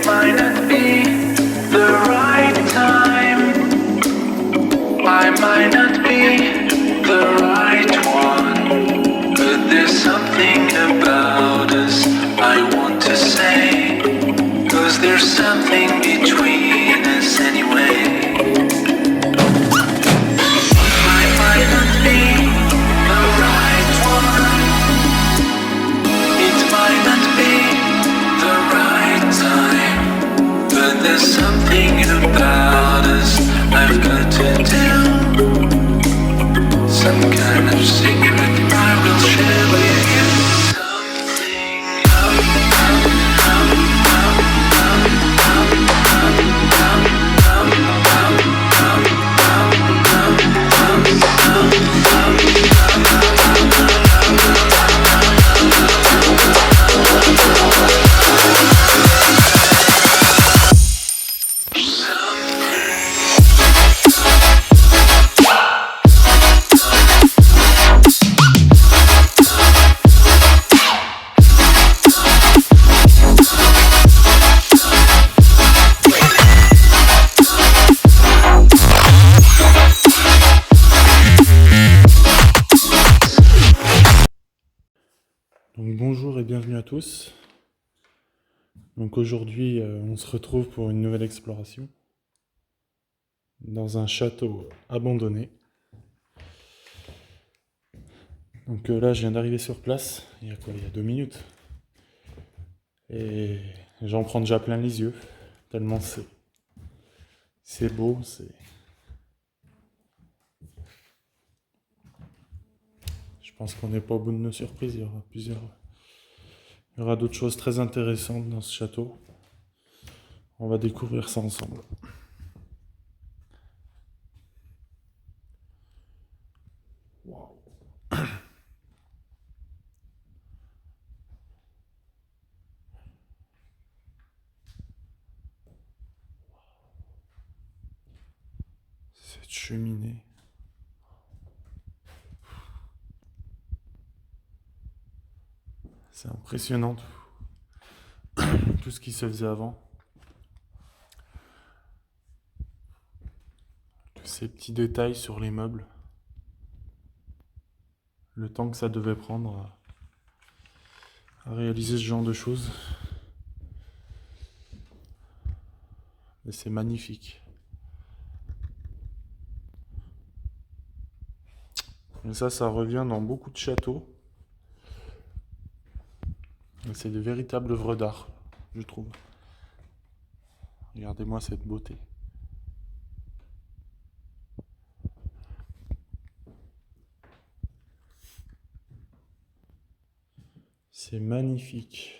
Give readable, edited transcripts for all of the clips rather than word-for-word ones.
might not be the right time. I might not be the right one, but there's something about us I want to say, 'cause there's something between us anyway. I might not be the right one. It might not be the right time, but there's something about us I've got to tell. Some kind of secret I will share with you. Donc bonjour et bienvenue à tous. Donc aujourd'hui, on se retrouve pour une nouvelle exploration dans un château abandonné. Donc là, je viens d'arriver sur place, il y a 2 minutes. Et j'en prends déjà plein les yeux, tellement c'est beau, Je pense qu'on n'est pas au bout de nos surprises, il y aura d'autres choses très intéressantes dans ce château. On va découvrir ça ensemble. Wow. Cette cheminée. C'est impressionnant tout ce qui se faisait avant. Tous ces petits détails sur les meubles. Le temps que ça devait prendre à réaliser ce genre de choses. Et c'est magnifique. Et ça revient dans beaucoup de châteaux. Et c'est de véritables œuvres d'art, je trouve. Regardez-moi cette beauté. C'est magnifique.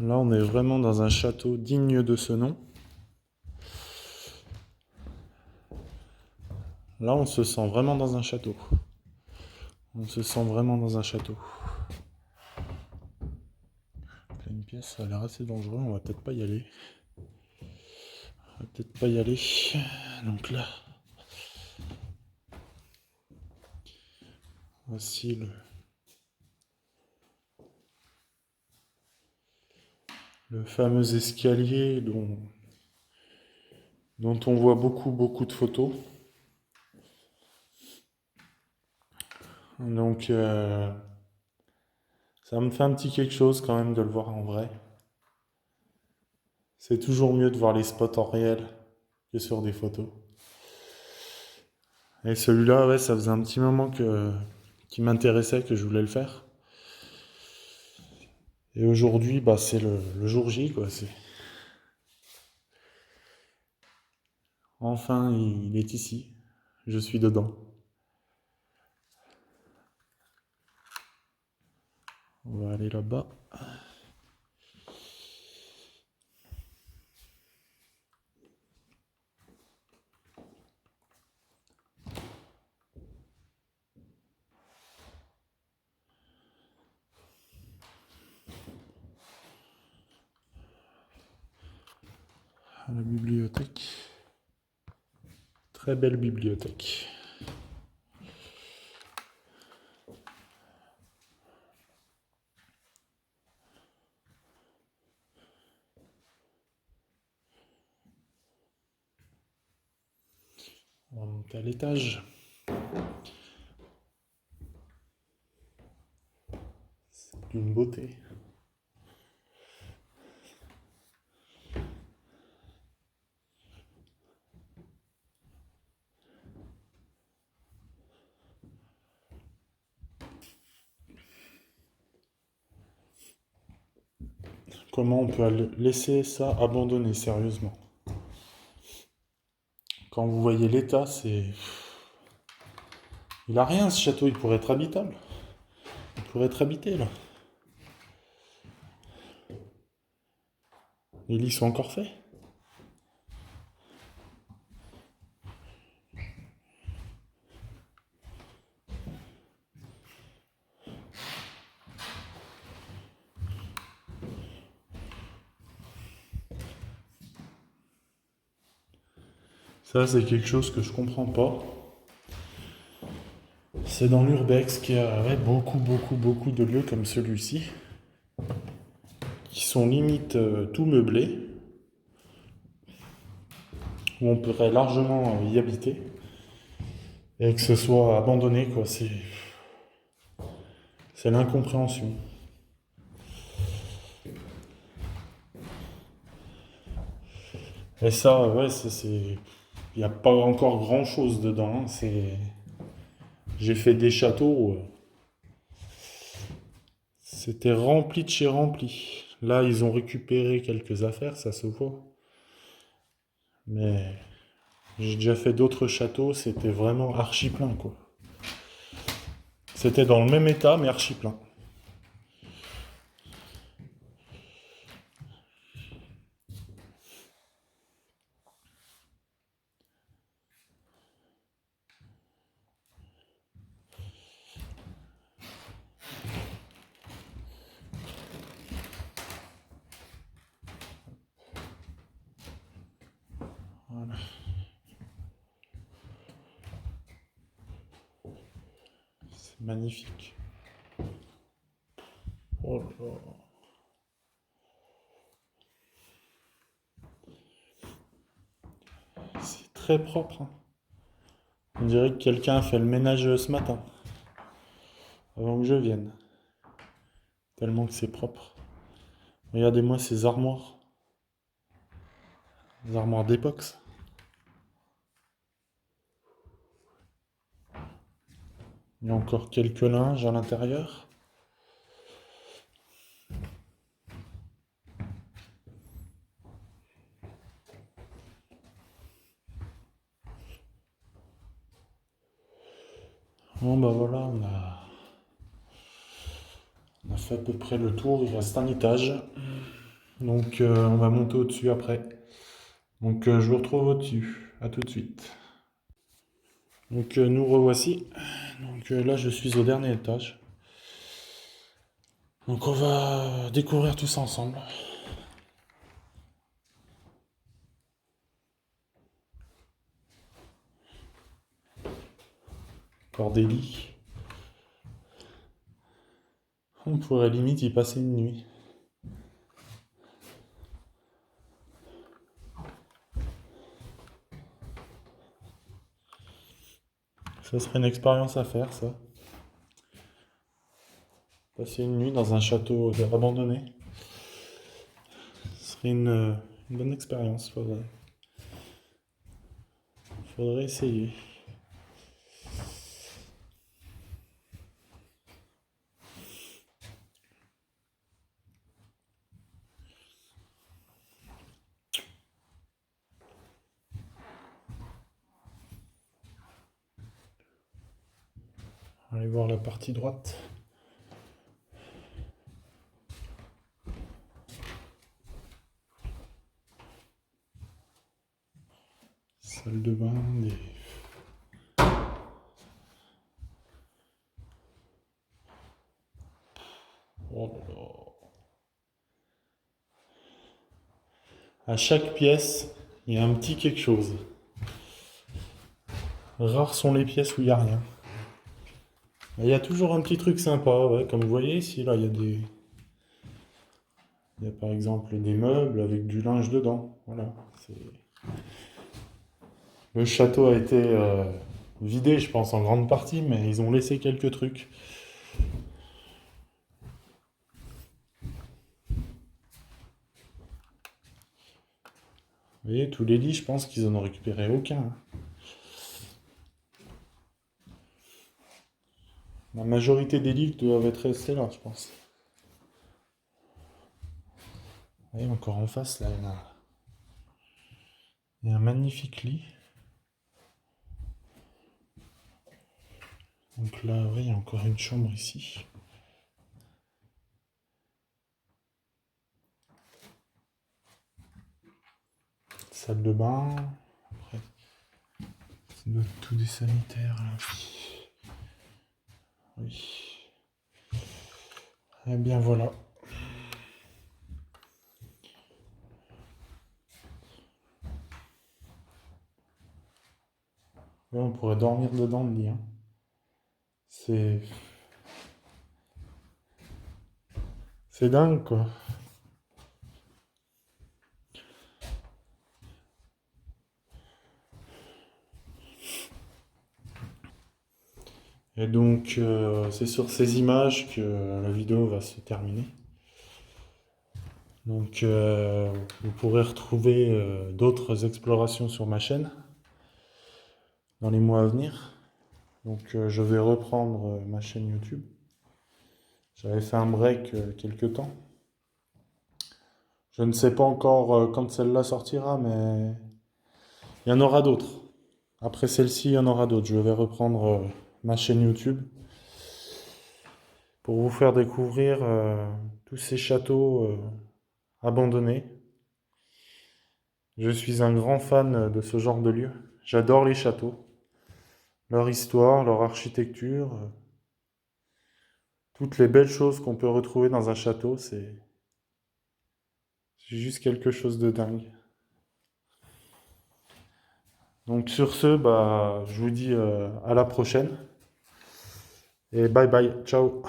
Là, on est vraiment dans un château digne de ce nom. Là, on se sent vraiment dans un château. On se sent vraiment dans un château. Une pièce, ça a l'air assez dangereux, on va peut-être pas y aller. Donc là, voici le fameux escalier dont on voit beaucoup de photos. Donc ça me fait un petit quelque chose quand même de le voir en vrai. C'est toujours mieux de voir les spots en réel que sur des photos. Et celui-là, ouais, ça faisait un petit moment qui m'intéressait, que je voulais le faire. Et aujourd'hui, bah, c'est le jour J, quoi. Enfin, il est ici. Je suis dedans. On va aller là-bas. à la bibliothèque. Très belle bibliothèque. On va monter à l'étage. C'est d'une beauté. Comment on peut laisser ça abandonné, sérieusement? Quand vous voyez l'état, c'est... Il a rien, ce château, il pourrait être habitable. Il pourrait être habité, là. Les lits sont encore faits. Ça, c'est quelque chose que je comprends pas. C'est dans l'Urbex qu'il y a beaucoup de lieux comme celui-ci, qui sont limite tout meublés, où on pourrait largement y habiter, et que ce soit abandonné, quoi. C'est l'incompréhension. Et ça, ouais, c'est... Il n'y a pas encore grand-chose dedans. J'ai fait des châteaux. C'était rempli de chez rempli. Là, ils ont récupéré quelques affaires, ça se voit. Mais j'ai déjà fait d'autres châteaux, c'était vraiment archi plein, quoi. C'était dans le même état, mais archi plein. Voilà. C'est magnifique. Oh là là. C'est très propre, hein. On dirait que quelqu'un a fait le ménage ce matin, avant que je vienne. Tellement que c'est propre. Regardez-moi ces armoires. Les armoires d'époque. Il y a encore quelques linges à l'intérieur. Bon bah voilà, on a fait à peu près le tour, il reste un étage. Donc on va monter au-dessus après. Donc je vous retrouve au-dessus. À tout de suite. Donc nous revoici. Donc là je suis au dernier étage. Donc on va découvrir tout ça ensemble. Encore des lits. On pourrait limite y passer une nuit. Ça serait une expérience à faire, ça. Passer une nuit dans un château abandonné. Ce serait une bonne expérience, faudrait essayer. Allez voir la partie droite. Salle de bain, des... Oh là là. À chaque pièce, Il y a un petit quelque chose. Rares sont les pièces où il n'y a rien. Il y a toujours un petit truc sympa, ouais. Comme vous voyez ici, là, il y a par exemple des meubles avec du linge dedans. Voilà. Le château a été vidé, je pense, en grande partie, mais ils ont laissé quelques trucs. Vous voyez, tous les lits, je pense qu'ils en ont récupéré aucun, hein. La majorité des lits doivent être restés là, je pense. Vous voyez, encore en face, là, il y a un magnifique lit. Donc là, oui, il y a encore une chambre ici. Salle de bain. Après, c'est tout des sanitaires, là. Oui. Eh bien, voilà. Là, on pourrait dormir dedans le lit, hein. C'est... C'est dingue, quoi. Et donc, c'est sur ces images que la vidéo va se terminer. Donc, vous pourrez retrouver d'autres explorations sur ma chaîne dans les mois à venir. Donc, je vais reprendre ma chaîne YouTube. J'avais fait un break quelque temps. Je ne sais pas encore quand celle-là sortira, mais il y en aura d'autres. Après celle-ci, il y en aura d'autres. Je vais reprendre ma chaîne YouTube pour vous faire découvrir tous ces châteaux abandonnés. Je suis un grand fan de ce genre de lieu. J'adore les châteaux, leur histoire, leur architecture, toutes les belles choses qu'on peut retrouver dans un château, c'est juste quelque chose de dingue. Donc sur ce, bah, je vous dis à la prochaine et bye bye, ciao.